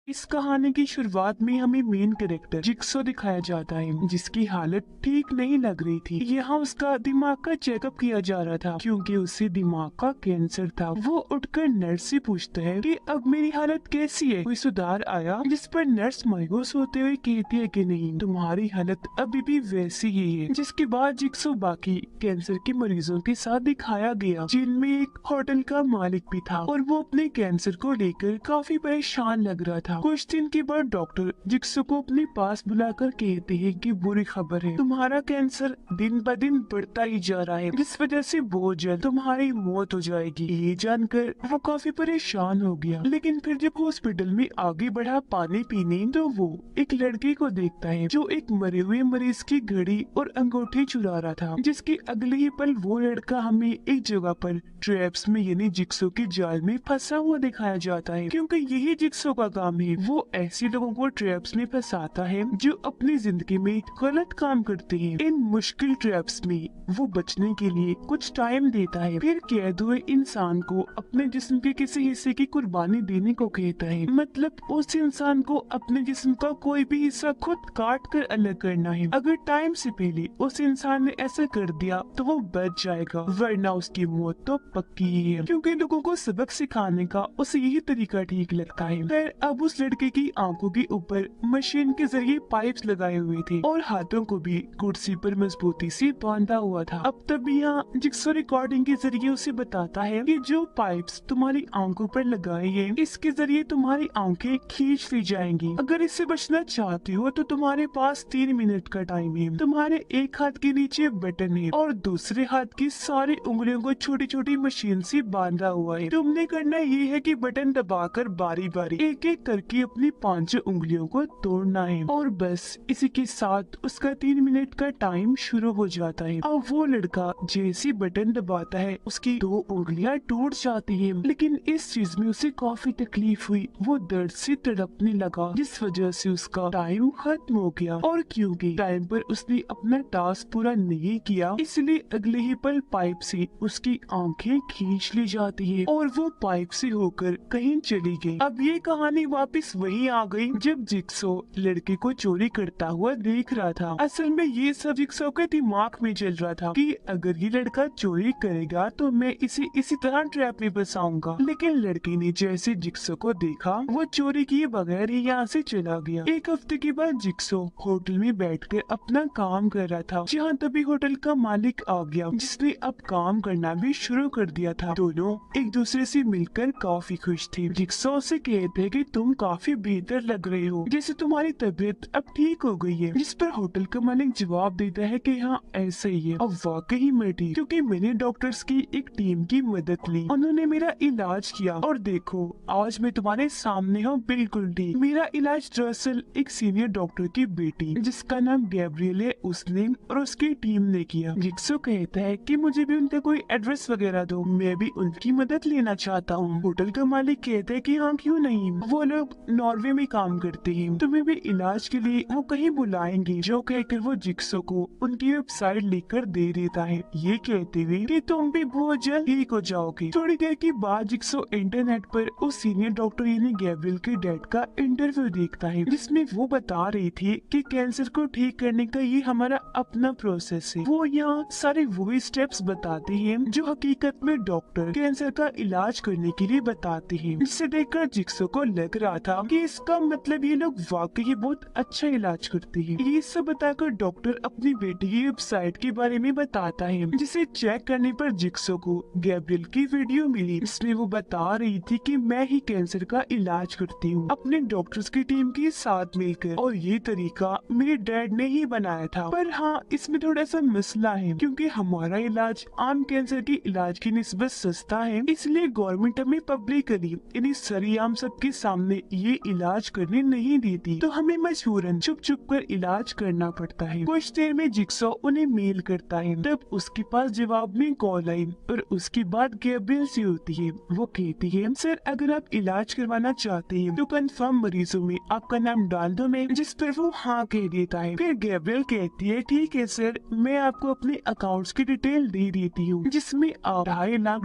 इस कहानी की शुरुआत में हमें मेन कैरेक्टर जिक्सो दिखाया जाता है, जिसकी हालत ठीक नहीं लग रही थी। यहाँ उसका दिमाग का चेकअप किया जा रहा था क्योंकि उसे दिमाग का कैंसर था। वो उठकर नर्स से पूछता है कि अब मेरी हालत कैसी है, कोई सुधार आया? जिस पर नर्स मायूस होते हुए कहती है कि नहीं, तुम्हारी हालत अभी भी वैसी ही है। जिसके बाद जिक्सो बाकी कैंसर के मरीजों के साथ दिखाया गया, जिनमें एक होटल का मालिक भी था और वो अपने कैंसर को लेकर काफी परेशान लग रहा था। कुछ दिन के बाद डॉक्टर जिक्सो को अपने पास बुलाकर कहते हैं कि बुरी खबर है, तुम्हारा कैंसर दिन ब दिन बढ़ता ही जा रहा है, जिस वजह से बहुत जल्द तुम्हारी मौत हो जाएगी। ये जानकर वो काफी परेशान हो गया। लेकिन फिर जब हॉस्पिटल में आगे बढ़ा पानी पीने, तो वो एक लड़के को देखता है जो एक मरे हुए मरीज की घड़ी और अंगूठी चुरा रहा था। जिसके अगले ही पल वो लड़का हमें एक जगह पर ट्रैप्स में यानी जिक्सो के जाल में फंसा हुआ दिखाया जाता है, क्योंकि यही जिक्सो का काम है। वो ऐसे लोगों को ट्रैप्स में फंसाता है जो अपनी जिंदगी में गलत काम करते हैं। इन मुश्किल ट्रैप्स में वो बचने के लिए कुछ टाइम देता है, फिर कैद हुए इंसान को अपने जिस्म के किसी हिस्से की कुर्बानी देने को कहता है। मतलब उस इंसान को अपने जिस्म का कोई भी हिस्सा खुद काट कर अलग करना है। अगर टाइम से पहले उस इंसान ने ऐसा कर दिया तो वो बच जाएगा, वरना उसकी मौत तो पक्की ही है, क्योंकि लोगों को सबक सिखाने का उसे यही तरीका ठीक लगता है। फिर अब उस लड़के की आंखों के ऊपर मशीन के जरिए पाइप्स लगाए हुए थे और हाथों को भी कुर्सी पर मजबूती से बांधा हुआ था। अब तब यहाँ जिक्सो रिकॉर्डिंग के जरिए उसे बताता है कि जो पाइप्स तुम्हारी आंखों पर लगाए हैं, इसके जरिए तुम्हारी आंखें खींच ली जाएंगी। अगर इससे बचना चाहते हो तो तुम्हारे पास 3 मिनट का टाइम है। तुम्हारे एक हाथ के नीचे बटन है और दूसरे हाथ की सारी उंगलियों को छोटी छोटी मशीन से बांधा हुआ है। तुमने करना ये है कि बटन दबाकर बारी बारी एक एक करके अपनी 5 उंगलियों को तोड़ना है, और बस इसी के साथ उसका 3 मिनट का टाइम शुरू हो जाता है। अब वो लड़का जैसे बटन दबाता है उसकी 2 उंगलियां टूट जाती हैं, लेकिन इस चीज में उसे काफी तकलीफ हुई। वो दर्द से तड़पने लगा, जिस वजह से उसका टाइम खत्म हो गया। और क्योंकि टाइम पर उसने अपना टास्क पूरा नहीं किया, इसलिए अगले ही पल पाइप से उसकी आंखें खींच ली जाती है और वो पाइप से होकर कहीं चली गई। अब ये कहानी वापस वही आ गई जब जिक्सो लड़के को चोरी करता हुआ देख रहा था। असल में ये सब जिक्सो के दिमाग में चल रहा था कि अगर ये लड़का चोरी करेगा तो मैं इसे इसी तरह ट्रैप में फंसाऊंगा। लेकिन लड़के ने जैसे जिक्सो को देखा, वो चोरी किए बगैर ही यहाँ से चला गया। एक हफ्ते के बाद जिक्सो होटल में बैठकर अपना काम कर रहा था, जहाँ तभी होटल का मालिक आ गया, जिसने अब काम करना भी शुरू कर दिया था। दोनों एक दूसरे से मिलकर काफी खुश थे। जिक्सो से कहते कि तुम काफी बेहतर लग रहे हो, जैसे तुम्हारी तबीयत अब ठीक हो गई है। जिस पर होटल का मालिक जवाब देता है कि हाँ ऐसा ही है, अब वाकई मैं ठीक, क्योंकि मैंने डॉक्टर्स की एक टीम की मदद ली, उन्होंने मेरा इलाज किया और देखो आज मैं तुम्हारे सामने हूँ बिल्कुल ठीक। मेरा इलाज दरअसल एक सीनियर डॉक्टर की बेटी जिसका नाम गैब्रियल है उसने और उसकी टीम ने किया। जिक्सो कहता है कि मुझे भी उनका कोई एड्रेस वगैरह दो, मैं भी उनकी मदद लेना चाहता हूँ। होटल का मालिक कहता है कि हाँ क्यों नहीं, वो लोग नॉर्वे में काम करते हैं, तुम्हें भी इलाज के लिए वो कहीं बुलाएंगे। जो कहकर वो जिक्सो को उनकी वेबसाइट लिखकर दे देता है, ये कहते हुए कि तुम भी बहुत जल्द ठीक हो जाओगे। थोड़ी देर के बाद जिक्सो इंटरनेट पर उस सीनियर डॉक्टर यानी गैब्रियल के डैड का इंटरव्यू देखता है, जिसमें वो बता रही थी कि कैंसर को ठीक करने का ये हमारा अपना प्रोसेस है। वो यहाँ सारे वही स्टेप्स बताते हैं जो हकीकत में डॉक्टर कैंसर का इलाज करने के लिए बताते हैं। जिसे देखकर जिक्सो को लग रहा था कि इसका मतलब ये लोग वाकई बहुत अच्छा इलाज करते हैं। ये सब बताकर डॉक्टर अपनी बेटी की वेबसाइट के बारे में बताता है, जिसे चेक करने पर जिक्सो को गैब्रियल की वीडियो मिली, जिसमें वो बता रही थी कि मैं ही कैंसर का इलाज करती हूँ अपने डॉक्टर्स की टीम के साथ मिलकर, और ये तरीका मेरे डैड ने ही बनाया था। पर हाँ, इसमें थोड़ा सा मसला है, क्योंकि हमारा इलाज आम कैंसर के इलाज की निस्बत सस्ता है, इसलिए गवर्नमेंट हमें पब्लिकली यानी सरेआम सबके सामने ये इलाज करने नहीं देती, तो हमें मजबूरन छुप छुप कर इलाज करना पड़ता है। कुछ देर में जिक्सो उन्हें मेल करता है, तब उसके पास जवाब में कॉल आई और उसके बाद गैब्रियल से होती है। वो कहती है सर अगर आप इलाज करवाना चाहते हैं तो कंफर्म मरीजों में आपका नाम डाल दो मैं, जिस पर वो हाँ कह देता है। फिर गैब्रियल कहती है ठीक है सर, मैं आपको अपने अकाउंट्स की डिटेल दे देती हूँ, जिसमें आप $2.5 लाख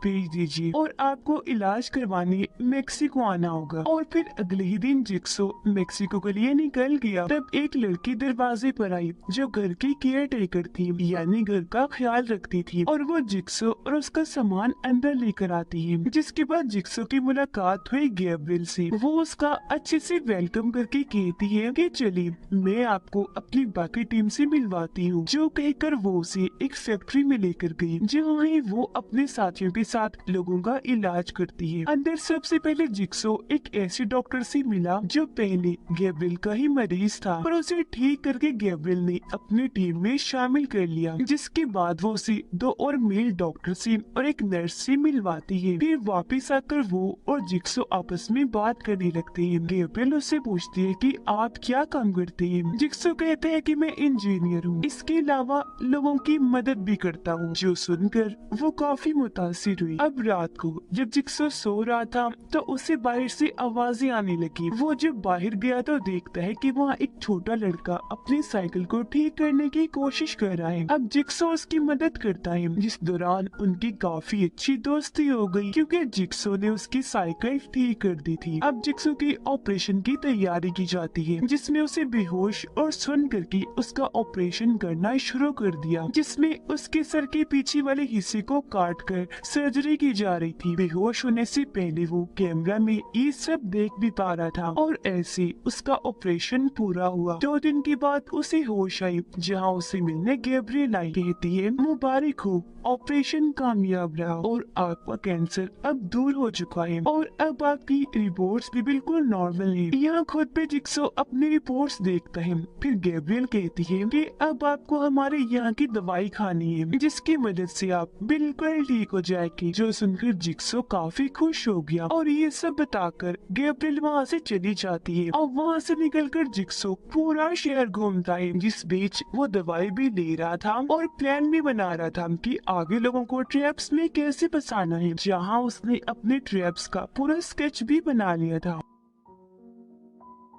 भेज दीजिए और आपको इलाज करवाने मेक्सिको आना होगा। और फिर अगले ही दिन जिक्सो मेक्सिको के लिए निकल गया। तब एक लड़की दरवाजे पर आई जो घर की केयर टेकर थी, यानी घर का ख्याल रखती थी, और वो जिक्सो और उसका सामान अंदर लेकर आती है। जिसके बाद जिक्सो की मुलाकात हुई गैब्रिएल से। वो उसका अच्छे से वेलकम करके कहती है कि चलिए मैं आपको अपनी बाकी टीम से मिलवाती हूँ, जो कहकर वो उसे एक फैक्ट्री में लेकर गई, जहाँ ही वो अपने साथियों के साथ लोगों का इलाज करती है। अंदर सबसे पहले जिक्सो एक ऐसे डॉक्टर से मिला जो पहले गैब्रिएल का ही मरीज था, पर उसे ठीक करके गैब्रिएल ने अपनी टीम में शामिल कर लिया। जिसके बाद वो उसे 2 और मेल डॉक्टर से और एक नर्स से मिलवाती है। फिर वापस आकर वो और जिक्सो आपस में बात करने लगते हैं। गैब्रिएल उससे पूछती है कि आप क्या काम करते हैं। जिक्सो कहते हैं कि मैं इंजीनियर हूँ, इसके अलावा लोगों की मदद भी करता हूँ। जो सुनकर वो काफी मुतासिर हुई। अब रात को जब जिक्सो सो रहा था तो उसे बाहर से आवाजें आने लगी। वो जब बाहर गया तो देखता है कि वहाँ एक छोटा लड़का अपनी साइकिल को ठीक करने की कोशिश कर रहा है। अब जिक्सो उसकी मदद करता है, जिस दौरान उनकी काफी अच्छी दोस्ती हो गई, क्योंकि जिक्सो ने उसकी साइकिल ठीक कर दी थी। अब जिक्सो की ऑपरेशन की तैयारी की जाती है, जिसमें उसे बेहोश और सुन करके उसका ऑपरेशन करना शुरू कर दिया, जिसमें उसके सर के पीछे वाले हिस्से को काट कर सर्जरी की जा रही थी। बेहोश होने से पहले वो कैमरा में ये सब देख भी पा रहा था, और ऐसे उसका ऑपरेशन पूरा हुआ। 2 दिन के बाद उसे होश आई, जहाँ उसे मिलने गैब्रिएल आई। कहती है मुबारक हो, ऑपरेशन कामयाब रहा और आपका कैंसर अब दूर हो चुका है और अब आपकी रिपोर्ट्स भी बिल्कुल नॉर्मल है। यहाँ खुद पे जिक्सो अपनी रिपोर्ट्स देखता है। फिर गैब्रिएल कहती है कि अब आपको हमारे यहाँ की दवाई खानी है, जिसकी मदद से आप बिल्कुल ठीक हो जाएगी। जो सुनकर जिक्सो काफी खुश हो गया और ये सब बताकर गैब्रिएल वहाँ से चली जाती है। और वहाँ से निकलकर जिक्सो पूरा शहर घूमता है, जिस बीच वो दवाई भी ले रहा था और प्लान भी बना रहा था कि आगे लोगों को ट्रैप्स में कैसे फंसाना है, जहाँ उसने अपने ट्रैप्स का पूरा स्केच भी बना लिया था।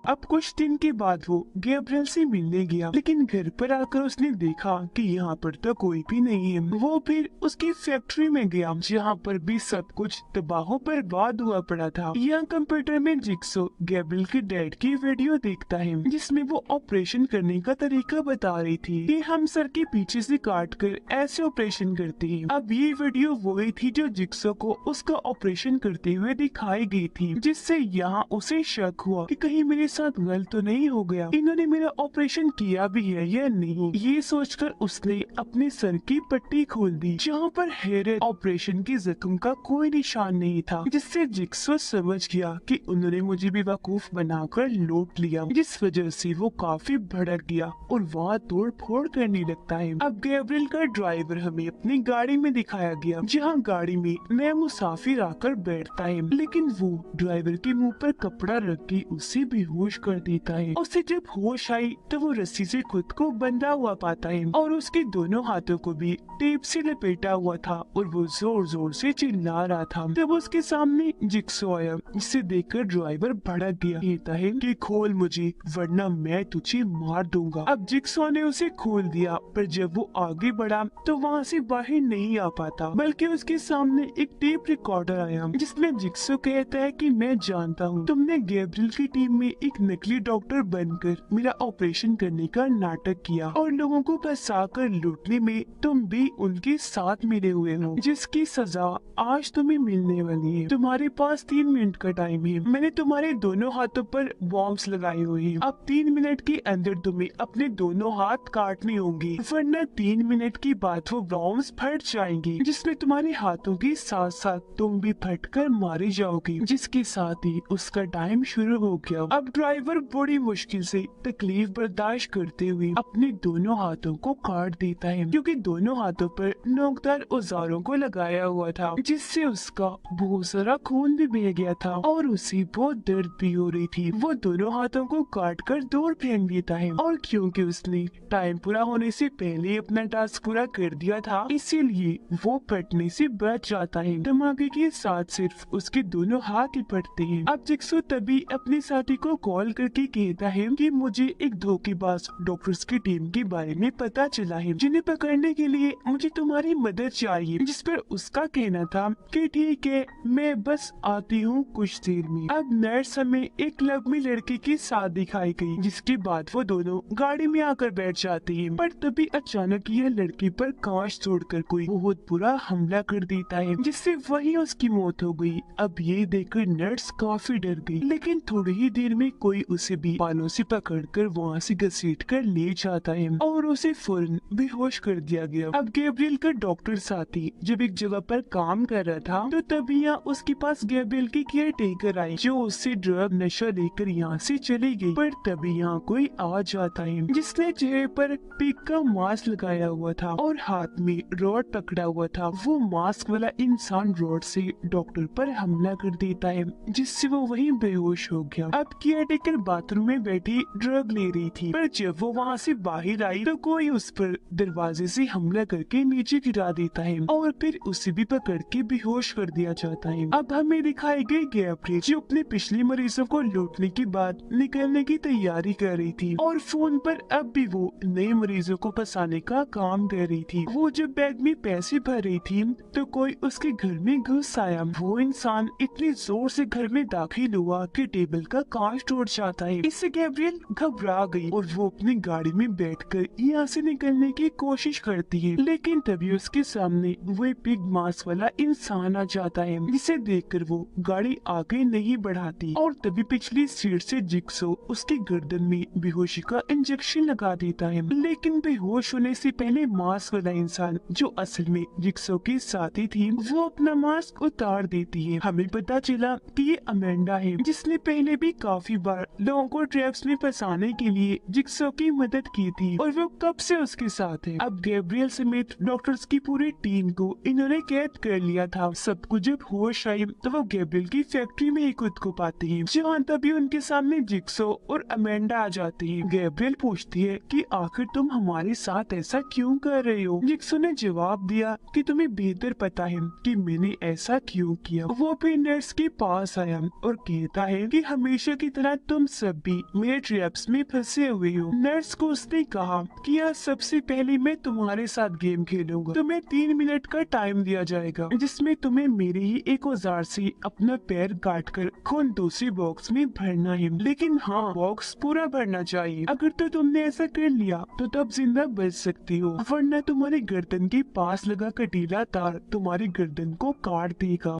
अब कुछ दिन के बाद वो गैब्रिएल से मिलने गया, लेकिन घर पर आकर उसने देखा कि यहाँ पर तो कोई भी नहीं है। वो फिर उसकी फैक्ट्री में गया, जहाँ पर भी सब कुछ तबाह बर्बाद हुआ पड़ा था। यहाँ कंप्यूटर में जिक्सो गैब्रिएल के डैड की वीडियो देखता है, जिसमें वो ऑपरेशन करने का तरीका बता रही थी कि हम सर के पीछे से काट कर ऐसे ऑपरेशन करते हैं। अब ये वीडियो वही थी जो जिक्सो को उसका ऑपरेशन करते हुए दिखाई गई थी, जिससे यहाँ उसे शक हुआ कि कहीं मेरे साथ गलत तो नहीं हो गया, इन्होंने मेरा ऑपरेशन किया भी है या नहीं। ये सोचकर उसने अपने सर की पट्टी खोल दी, जहाँ पर हेयर ऑपरेशन की जख्म का कोई निशान नहीं था, जिससे जिक्सो समझ गया कि उन्होंने मुझे बेवकूफ बनाकर लूट लिया, जिस वजह से वो काफी भड़क गया और वहाँ तोड़ फोड़ करने लगता है। अब गैब्रिएल का ड्राइवर हमें अपनी गाड़ी में दिखाया गया, जहाँ गाड़ी में नया मुसाफिर आकर बैठता है, लेकिन वो ड्राइवर के मुंह पर कपड़ा रख के उसे बेहोश कर देता है। उसे जब होश आई तो वो रस्सी से खुद को बंधा हुआ पाता है और उसके दोनों हाथों को भी टेप से लपेटा हुआ था और वो जोर जोर से चिल्ला रहा था। तब उसके सामने जिक्सो आया, जिसे देखकर ड्राइवर भड़क गया। कहता है कि खोल मुझे वरना मैं तुझे मार दूंगा। अब जिक्सो ने उसे खोल दिया, पर जब वो आगे बढ़ा तो वहाँ से बाहर नहीं आ पाता, बल्कि उसके सामने एक टेप रिकॉर्डर आया, जिसमें जिक्सो कहता है कि मैं जानता हूँ तुमने गैब्रिएल की टीम में एक नकली डॉक्टर बनकर मेरा ऑपरेशन करने का नाटक किया और लोगों को फंसाकर लूटने में तुम भी उनके साथ मिले हुए हो, जिसकी सजा आज तुम्हें मिलने वाली है। तुम्हारे पास 3 मिनट का टाइम है। मैंने तुम्हारे दोनों हाथों पर बॉम्ब्स लगाए हुए हैं। अब 3 मिनट के अंदर तुम्हें अपने दोनों हाथ काटने होंगे, वरना 3 मिनट के बाद वो बॉम्ब्स फट जाएंगे, जिसमें तुम्हारे हाथों के साथ साथ तुम भी फटकर मारे जाओगे। जिसके साथ ही उसका टाइम शुरू हो गया। अब ड्राइवर बड़ी मुश्किल से तकलीफ बर्दाश्त करते हुए अपने दोनों हाथों को काट देता है, क्योंकि दोनों हाथों पर नोकदार औजारों को लगाया हुआ था, जिससे उसका बहुत सारा खून भी बह गया था और उसे बहुत दर्द भी हो रही थी। वो दोनों हाथों को काट कर दूर फेंक देता है और क्योंकि उसने टाइम पूरा होने से पहले अपना टास्क पूरा कर दिया था, इसीलिए वो फटने से बच जाता है। धमाके के साथ सिर्फ उसके दोनों हाथ ही फटते हैं। अब जिक्सो तभी अपने साथी को कॉल करके कहता है कि मुझे एक धोखेबाज डॉक्टर्स की टीम के बारे में पता चला है, जिन्हें पकड़ने के लिए मुझे तुम्हारी मदद चाहिए। जिस पर उसका कहना था कि ठीक है, मैं बस आती हूँ कुछ देर में। अब नर्स हमें एक क्लब में लड़के के साथ दिखाई गई, जिसके बाद वो दोनों गाड़ी में आकर बैठ जाती है। पर तभी अचानक यह लड़की पर कांच तोड़कर कोई बहुत बुरा हमला कर देता है, जिससे वही उसकी मौत हो गई। अब ये देखकर नर्स काफी डर गई, लेकिन थोड़ी ही देर में कोई उसे भी बालों से पकड़कर वहाँ से घसीट कर ले जाता है और उसे फौरन बेहोश कर दिया गया। अब गैब्रियल का डॉक्टर साथी जब एक जगह पर काम कर रहा था, तो तभी यहाँ उसके पास गैब्रियल की केयर टेकर आई, जो उससे ड्रग नशा लेकर यहाँ से चली गई। पर तभी यहाँ कोई आ जाता है, जिसने चेहरे पर पिग का मास्क लगाया हुआ था और हाथ में रॉड पकड़ा हुआ था। वो मास्क वाला इंसान रॉड से डॉक्टर पर हमला कर देता है, जिससे वो वहीं बेहोश हो गया। अब केयर टेकर बाथरूम में बैठी ड्रग ले रही थी, पर जब वो वहाँ से बाहर आई तो कोई उस पर दरवाजे से हमला करके नीचे गिरा देता है और फिर उसे भी पकड़ के बेहोश कर दिया जाता है। अब हमें दिखाई गई गैब्रियल, जो अपने पिछले मरीजों को लूटने के बाद निकलने की तैयारी कर रही थी और फोन पर अब भी वो नए मरीजों को फंसाने का काम कर रही थी। वो जब बैग में पैसे भर रही थी तो कोई उसके घर में घुस आया। वो इंसान इतनी जोर से घर में दाखिल हुआ कि टेबल का कांच टूट जाता है। इससे गैब्रियल घबरा गई और वो अपनी गाड़ी में बैठकर यहाँ से निकलने की कोशिश करती है, लेकिन तभी उसके सामने वो पिग मास्क वाला इंसान आ जाता है, जिसे देखकर वो गाड़ी आगे नहीं बढ़ाती और तभी पिछली सीट से जिक्सो उसकी गर्दन में बेहोशी का इंजेक्शन लगा देता है। लेकिन बेहोश होने से पहले मास्क वाला इंसान, जो असल में जिक्सो की साथी थी, वो अपना मास्क उतार देती है। हमें पता चला कि ये अमेंडा है, जिसने पहले भी काफी बार लोगों को ट्रैप्स में फंसाने के लिए जिक्सो की मदद की थी और वो कब से उसके साथ है। अब गैब्रियल समेत डॉक्टर्स की पूरी टीम को इन्होंने कैद कर लिया था। सबको जब होश आई तो वो गैब्रियल की फैक्ट्री में ही खुद को पाती है, जहाँ तभी उनके सामने जिक्सो और अमेंडा आ जाती है। गैब्रियल पूछती है कि आखिर तुम हमारे साथ ऐसा क्यों कर रहे हो। जिक्सो ने जवाब दिया कि तुम्हें बेहतर पता है कि मैंने ऐसा क्यों किया। वो फिर नर्स के पास आया और कहता है कि हमेशा की तरह तुम सब भी मेरे ट्रैप्स में फंसे हुए हो। नर्स को उसने कहा कि यार सबसे पहले मैं तुम्हारे साथ गेम खेलूंगा। तुम्हें 3 मिनट का टाइम दिया जाएगा, जिसमें तुम्हें मेरे ही एक औजार से अपना पैर काट कर खून दूसरी बॉक्स में भरना है, लेकिन हाँ, बॉक्स पूरा भरना चाहिए। अगर तो तुमने ऐसा कर लिया तो तब जिंदा बच सकती हो, वरना तुम्हारी गर्दन के पास लगा कटीला तार तुम्हारी गर्दन को काट देगा।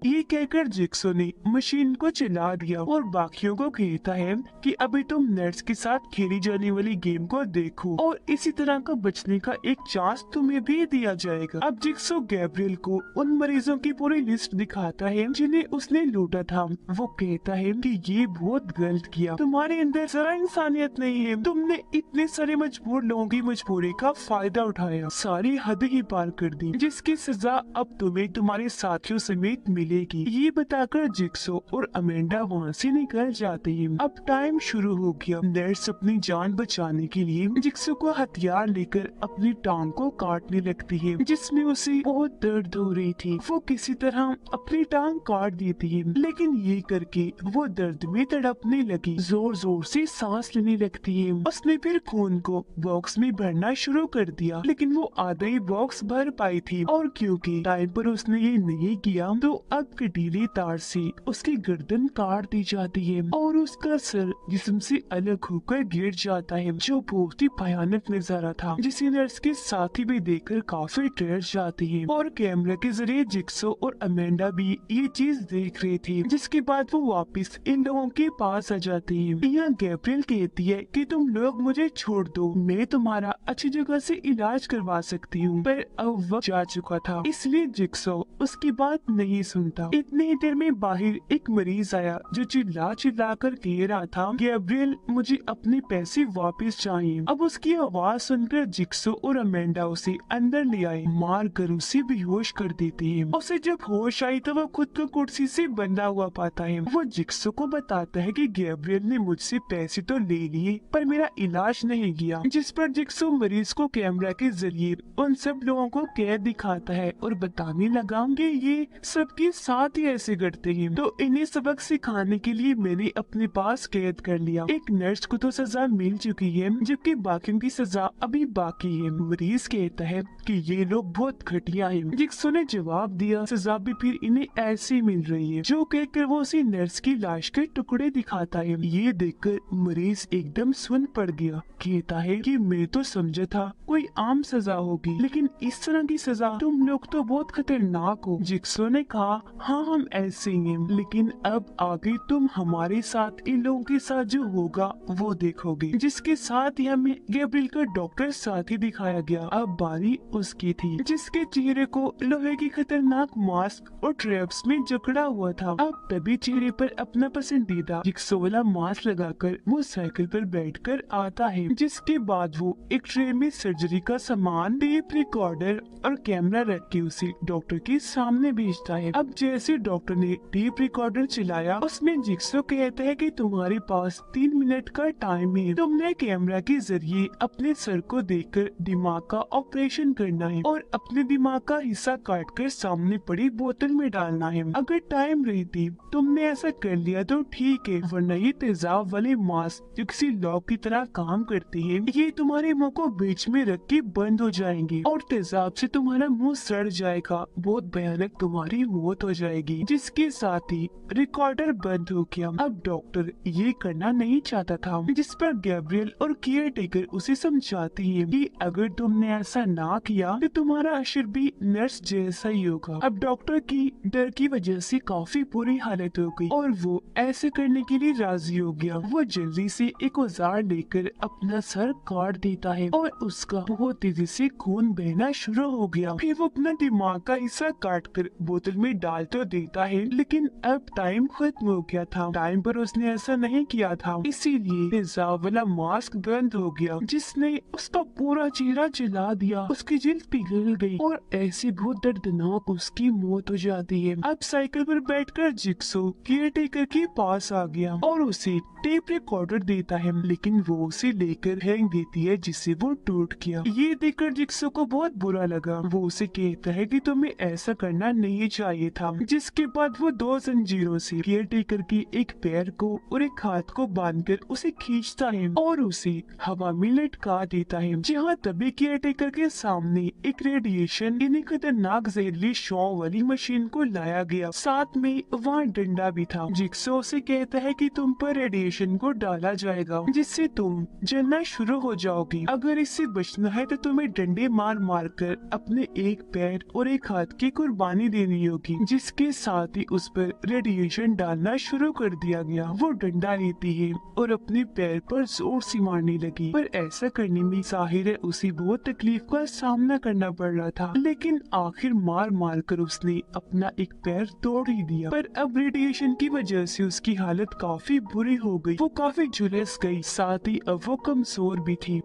ये कहकर जिक्सो ने मशीन को चला दिया और बाकियों को कहता है कि अभी तुम नर्स के साथ खेली जाने वाली गेम को देखो और इसी तरह का बचने का एक चांस तुम्हें भी दिया जाएगा। अब जिक्सो गैब्रियल को उन मरीजों की पूरी लिस्ट दिखाता है जिन्हें उसने लूटा था। वो कहता है कि ये बहुत गलत किया, तुम्हारे अंदर जरा इंसानियत नहीं है, तुमने इतने सारे मजबूर लोगों की मजबूरी का फायदा उठाया, सारी हद ही पार कर दी, जिसकी सजा अब तुम्हें तुम्हारे साथियों समेत मिलेगी। ये बताकर जिक्सो और अमेंडा वहाँ से निकल जाते हैं। अब टाइम शुरू हो गया। नर्स अपनी जान बचाने के लिए जिक्सो को हथियार लेकर अपनी टांग को काटने लगती है, जिसमें उसे बहुत दर्द हो रही थी। वो किसी तरह अपनी टांग काट देती है, लेकिन ये करके वो दर्द में तड़पने लगी, जोर जोर से सांस लेने लगती है। उसने फिर खून को बॉक्स में भरना शुरू कर दिया, लेकिन वो आधा ही बॉक्स भर पाई थी और क्योंकि टाइम पर उसने ये नहीं किया तो अब कटीले तार से उसकी गर्दन काट दी जाती है और उसका सर जिस्म से अलग होकर गिर जाता है, जो बहुत ही भयानक नजारा था, जिसे नर्स के साथी भी देखकर काफी डर जाती है और कैमरा के जरिए जिक्सो और अमेंडा भी ये चीज देख रहे थे। जिसके बाद वो वापस इन लोगों के पास आ जाती है। यहाँ गैब्रियल कहती है कि तुम लोग मुझे छोड़ दो, मैं तुम्हारा अच्छी जगह से इलाज करवा सकती हूँ, पर अब वक्त जा चुका था, इसलिए जिक्सो उसकी बात नहीं सुनता। इतनी ही देर में बाहर एक मरीज आया जो चिल्ला चिल्ला कर कह रहा था, गैब्रियल मुझे अपने पैसे वापस चाहिए। अब उसकी आवाज सुनकर जिक्सो और अमेंडा उसे अंदर ले आए, मार कर उसे बेहोश कर देते हैं। उसे जब होश आई तो वो खुद को कुर्सी से बंधा हुआ पाता है। वो जिक्सो को बताता है कि गैब्रियल ने मुझसे पैसे तो ले लिए पर मेरा इलाज नहीं किया, जिस पर जिक्सो मरीज को कैमरा के जरिए उन सब लोगों को कैद दिखाता है और बताने लगा कि ये सबकी साथ ही ऐसे करते हैं, तो इन्हें सबक सिखाने के लिए मैंने अपने पास कैद कर लिया। एक नर्स को तो सजा मिल चुकी है, जबकि बाकियों की सजा अभी बाकी है। मरीज कहता है कि ये लोग बहुत घटिया हैं। जिक्सो ने जवाब दिया, सजा भी फिर इन्हें ऐसी मिल रही है। जो कहकर वो उसी नर्स की लाश के टुकड़े दिखाता है। ये देखकर मरीज एकदम सुन पड़ गया। कहता है कि मैं तो समझा था कोई आम सजा होगी, लेकिन इस तरह की सजा, तुम लोग तो बहुत खतरनाक हो। जिक्सो ने कहा, हाँ हम ऐसे ही हैं, लेकिन अब आगे तुम हमारे साथ इन लोगों के साथ जो होगा वो देखोगे। जिसके साथ ही हमें गैब्रियल का डॉक्टर साथी दिखाया गया। अब बारी उसकी थी, जिसके चेहरे को लोहे की खतरनाक मास्क और ट्रैप्स में जकड़ा हुआ था। अब तभी चेहरे पर अपना पसंदीदा जिक्सो वाला मास्क लगाकर वो साइकिल पर बैठकर आता है। जिसके बाद वो एक ट्रे में सर्जरी का सामान, टेप रिकॉर्डर और कैमरा रख के उसे डॉक्टर के सामने भेजता है। अब जैसे डॉक्टर ने टेप रिकॉर्डर चलाया, उसमें जिक्सो कहता है कि तुम्हारे पास 3 मिनट का टाइम है। तुमने कैमरा के जरिए अपने सर को देखकर दिमाग का ऑपरेशन करना है और अपने दिमाग का हिस्सा काटकर सामने पड़ी बोतल में डालना है। अगर टाइम रहती तुमने ऐसा कर लिया तो ठीक है, वरना ये तेजाब वाले मास्क जो किसी लॉक की तरह काम करते हैं, ये तुम्हारे मुंह को बीच में रख के बंद हो जाएंगे और तेजाब से तुम्हारा मुंह सड़ जाएगा। बहुत भयानक तुम्हारी मौत हो जाएगी। जिसके साथ ही रिकॉर्डर बंद हो गया। अब डॉक्टर ये करना नहीं चाहता था, जिस पर गैब्रियल और केयर टेकर उसे समझाती है कि अगर तुमने ऐसा ना किया तो तुम्हारा असर भी नर्स जैसा ही होगा। अब डॉक्टर की डर की वजह से काफी बुरी हालत हो गई और वो ऐसे करने के लिए राजी हो गया। वो जल्दी से एक औजार लेकर अपना सर काट देता है और उसका बहुत तेजी से खून बहना शुरू हो गया। फिर वो अपना दिमाग का हिस्सा काट कर बोतल में डाल तो देता है, लेकिन अब टाइम खत्म हो गया था। टाइम पर उसने ऐसा नहीं किया था, इसीलिए तेजाब वाला मास्क बंद हो गया, जिसने उसका पूरा चेहरा जला दिया। उसकी जिल्द पिघल गई और ऐसी बहुत दर्दनाक उसकी मौत हो जाती है। अब साइकिल पर बैठकर जिक्सो केयर टेकर के पास आ गया और उसे टेप रिकॉर्डर देता है, लेकिन वो उसे लेकर फेंक देती है, जिससे वो टूट गया। ये देखकर जिक्सो को बहुत बुरा लगा। वो उसे कहता है कि तुम्हें ऐसा करना नहीं चाहिए था। जिसके बाद वो 2 जंजीरों से केयर टेकर की एक पैर को और एक हाथ को बांधकर उसे खींचता है और उसे हवा में लटका देता है। जहाँ तभी केयर टेकर के सामने एक रेडिएशन यानी खतरनाक जहरीली शॉ वाली मशीन को लाया गया। साथ में वहाँ डंडा भी था। जिक्सो उसे कहता है कि तुम पर रेडिएशन को डाला जाएगा, जिससे तुम जलना शुरू हो जाओगी। अगर इससे बचना है तो तुम्हें डंडे मार मार कर अपने एक पैर और एक हाथ की कुर्बानी देनी होगी। जिसके साथ ही उस पर रेडिएशन डालना शुरू कर दिया गया। वो डंडा लेती है और अपने पैर पर जोर से मारने लगी, पर ऐसा करने में जाहिर है उसे बहुत तकलीफ का सामना करना पड़ रहा था, लेकिन आखिर मार मार कर उसने अपना एक पैर तोड़ ही दिया। पर अब रेडिएशन की वजह से उसकी हालत काफी बुरी हो गई। वो काफी झुलस गई, साथ ही अब वो कमजोर भी थी।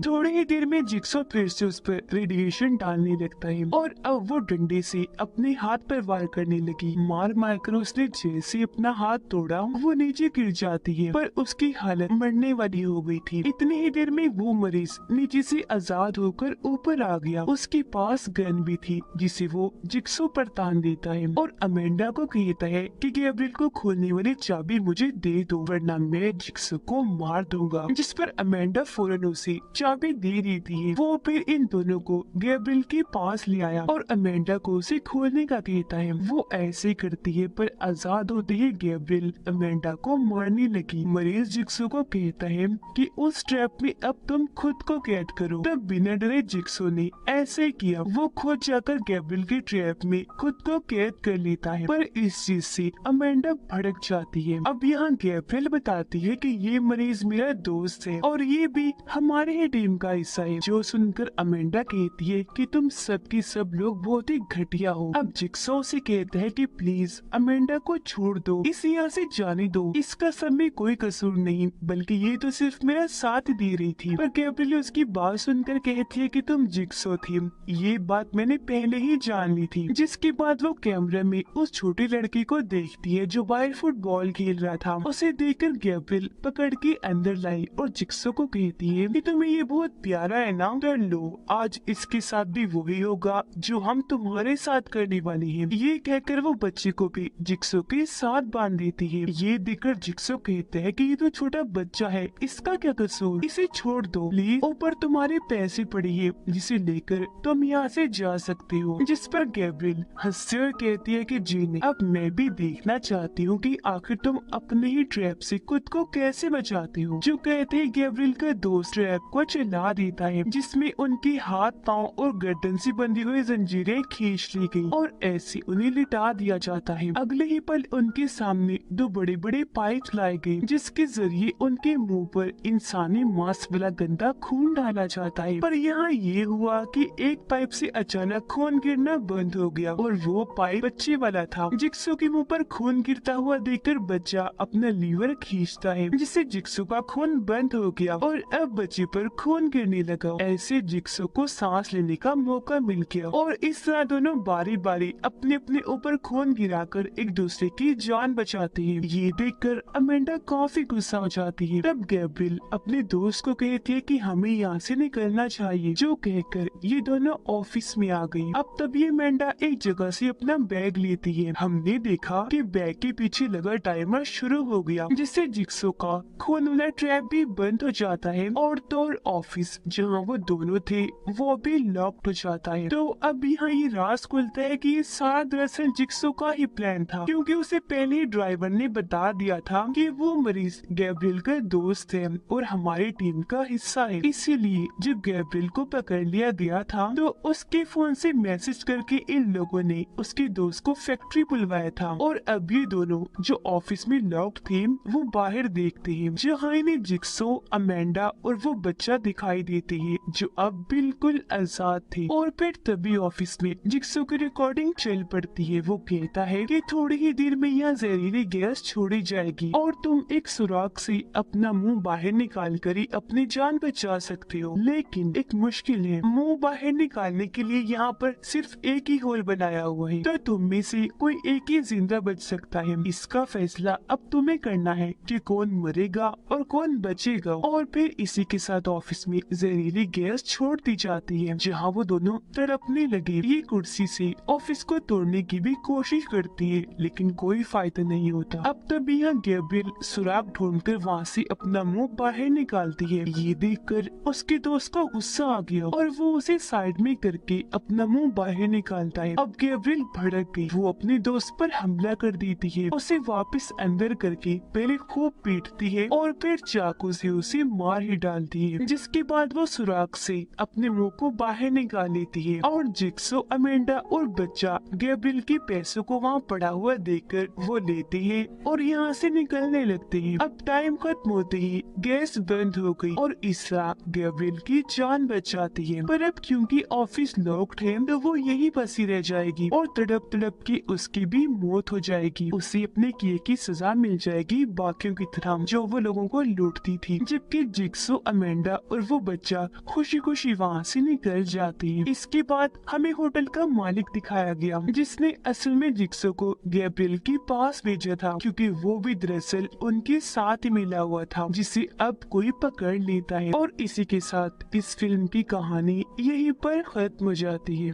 थोड़ी ही देर में जिक्सो फिर से उस पर रेडिएशन डालने लगता है और अब वो डंडे से अपने हाथ पर वार करने लगी। मार मार कर उसने जैसे अपना हाथ तोड़ा, वो नीचे गिर जाती है, पर उसकी हालत मरने वाली हो गई थी। इतनी ही देर में वो मरीज नीचे से आजाद होकर ऊपर आ गया। उसके पास गन भी थी, जिसे वो जिक्सो पर तान देता है और अमेंडा को कहता है कि गैब्रियल को खोलने वाली चाबी मुझे दे दो, वरना मैं जिक्सो को मार दूंगा। जिस पर अमेंडा फौरन उसे चाबी दे रही थी। वो फिर इन दोनों को गैब्रियल के पास ले आया और अमेंडा को उसे खोलने का कहता है। वो ऐसे करती है, पर आजाद होते ही गैब्रियल अमेंडा को मारने लगी। मरीज जिक्सो को कहता है कि उस ट्रैप में अब तुम खुद को कैद करो। तब बिना डरे जिक्सो ने ऐसे किया। वो खुद जाकर गैब्रियल के ट्रैप में खुद को कैद कर लेता है, पर इस चीज से अमेंडा भड़क जाती है। अब यहाँ गैब्रियल बताती है कि ये मरीज मेरा दोस्त है और ये भी हमारे ही टीम का हिस्सा है। जो सुनकर अमेंडा कहती है कि तुम सबकी सब लोग बहुत ही घटिया हो। अब जिक्सो से कहता है कि प्लीज अमेंडा को छोड़ दो, इसे यहाँ से जाने दो। इसका सब में कोई कसूर नहीं, बल्कि ये तो सिर्फ मेरा साथ दे रही थी। पर गैब्रियल उसकी बात सुनकर कहती है कि तुम जिक्सो थी, ये बात मैंने पहले ही जान ली थी। जिसके बाद वो कैमरे में उस छोटी लड़की को देखती है जो बाहर फुटबॉल खेल रहा था। उसे देखकर गैब्रियल पकड़ के अंदर लाई और जिक्सो को कहती है कि तुम्हें ये बहुत प्यारा है ना, कर लो, आज इसके साथ भी वही होगा जो हम तुम्हारे साथ करने वाले हैं। ये कहकर वो बच्चे को भी जिक्सो के साथ बांध देती है। ये देखकर जिक्सो कहता है कि ये तो छोटा बच्चा है, इसका क्या कसूर, इसे छोड़ दो प्लीज। ऊपर तुम्हारे पैसे पड़े हैं जिसे लेकर तुम यहाँ से जा सकते हो। जिस पर गैब्रियल हंसते हुए कहती है कि जी नहीं, अब मैं भी देखना चाहती हूँ कि आखिर तुम अपने ही ट्रैप से खुद को कैसे बचाते हो। जो कहते हैं गैब्रियल का दोस्त ट्रैप को चला देता है, जिसमें उनके हाथ पांव और गर्दन से बंधी हुई जंजीरें खींच ली गई और ऐसे उन्हें लिटा दिया जाता है। अगले ही पल उनके सामने दो बड़े बड़े पाइप लाए गए, जिसके जरिए उनके मुंह पर इंसानी मांस वाला गंदा खून डाला जाता है। पर यहाँ ये हुआ कि एक पाइप से अचानक खून गिरना बंद हो गया और वो पाइप बच्चे वाला था। जिक्सो के मुंह पर खून गिरता हुआ देखकर बच्चा अपना लीवर खींचता है, जिससे जिक्सो का खून बंद हो गया और अब बच्चे पर खून गिरने लगा। ऐसे जिक्सो को सांस लेने का मौका मिल गया और इस तरह दोनों बारी बारी अपने अपने ऊपर खून गिराकर एक दूसरे की जान बचाते हैं। ये देखकर अमेंडा काफी गुस्सा हो जाती है। तब गैब्रियल अपने दोस्त को कहती है कि हमें यहाँ से निकलना चाहिए, जो कहकर ये दोनों ऑफिस में आ गई। अब तभी अमेंडा एक जगह से अपना बैग लेती है। हमने देखा कि बैग के पीछे लगा टाइमर शुरू हो गया, जिससे जिक्सो का खून वाला ट्रैप भी बंद हो जाता है और तो ऑफिस जहाँ वो दोनों थे वो भी लॉक्ड हो जाता है। तो अब यहाँ ये राज खुलता है कि ये सारा दरअसल जिक्सो का ही प्लान था, क्योंकि उसे पहले ही ड्राइवर ने बता दिया था कि वो मरीज गैब्रियल का दोस्त है और हमारी टीम का हिस्सा है। इसीलिए जब गैब्रियल को पकड़ लिया गया था तो उसके फोन से मैसेज करके इन लोगों ने उसके दोस्त को फैक्ट्री बुलवाया था। और अब ये दोनों जो ऑफिस में लॉक्ड थे वो बाहर देखते हैं, जहाँ इन्हें जिक्सो, अमेंडा और वो बच्चा दिखाई देते हैं जो अब बिल्कुल आजाद थे। और फिर तभी ऑफिस में जिक्सो की रिकॉर्डिंग चल पड़ती है। वो कहता है कि थोड़ी ही देर में यहाँ जहरीली गैस छोड़ी जाएगी और तुम एक सुराख से अपना मुंह बाहर निकाल कर ही अपनी जान बचा सकते हो, लेकिन एक मुश्किल है। मुंह बाहर निकालने के लिए यहाँ पर सिर्फ एक ही होल बनाया हुआ है, तो तुम में से कोई एक ही जिंदा बच सकता है। इसका फैसला अब तुम्हें करना है कि कौन मरेगा और कौन बचेगा। और फिर इसी के साथ ऑफिस में जहरीली गैस छोड़ दी जाती है, जहाँ वो दोनों तड़पने लगे। ये कुर्सी से ऑफिस को तोड़ने की भी कोशिश करती है, लेकिन कोई फायदा नहीं होता। अब तब यहाँ गैब्रियल सुराग ढूंढकर वहाँ से अपना मुंह बाहर निकालती है। ये देखकर उसके दोस्त को गुस्सा आ गया और वो उसे साइड में करके अपना मुंह बाहर निकालता है। अब गैब्रियल भड़क गई, वो अपने दोस्त पर हमला कर देती है, उसे वापस अंदर करके पहले खूब पीटती है और फिर चाकू से उसे मार ही डालती है। जिसके बाद वो सुराग से अपने मुंह को बाहर निकाल लेती है और जिक्सो, अमेंडा और बच्चा गैब्रियल के पैसों को वहाँ पड़ा हुआ देखकर वो लेते हैं और यहाँ से निकलने लगते हैं। अब टाइम खत्म होते ही गैस बंद हो गई और इस तरह गैब्रियल की जान बच जाती है। पर अब क्योंकि ऑफिस लॉक्ड है तो वो यही फंसी रह जाएगी और तड़प तड़प के उसकी भी मौत हो जाएगी। उसे अपने किए की सजा मिल जाएगी बाकियों की तरह जो वो लोगों को लूटती थी। जबकि जिक्सो, अमेंडा और वो बच्चा खुशी खुशी वहाँ से निकल जाती है। इसके बाद हमें होटल का मालिक दिखाया गया, जिसने असल में जिक्सो को गैब्रियल के पास भेजा था, क्योंकि वो भी दरअसल उनके साथ ही मिला हुआ था, जिसे अब कोई पकड़ लेता है। और इसी के साथ इस फिल्म की कहानी यहीं पर खत्म हो जाती है।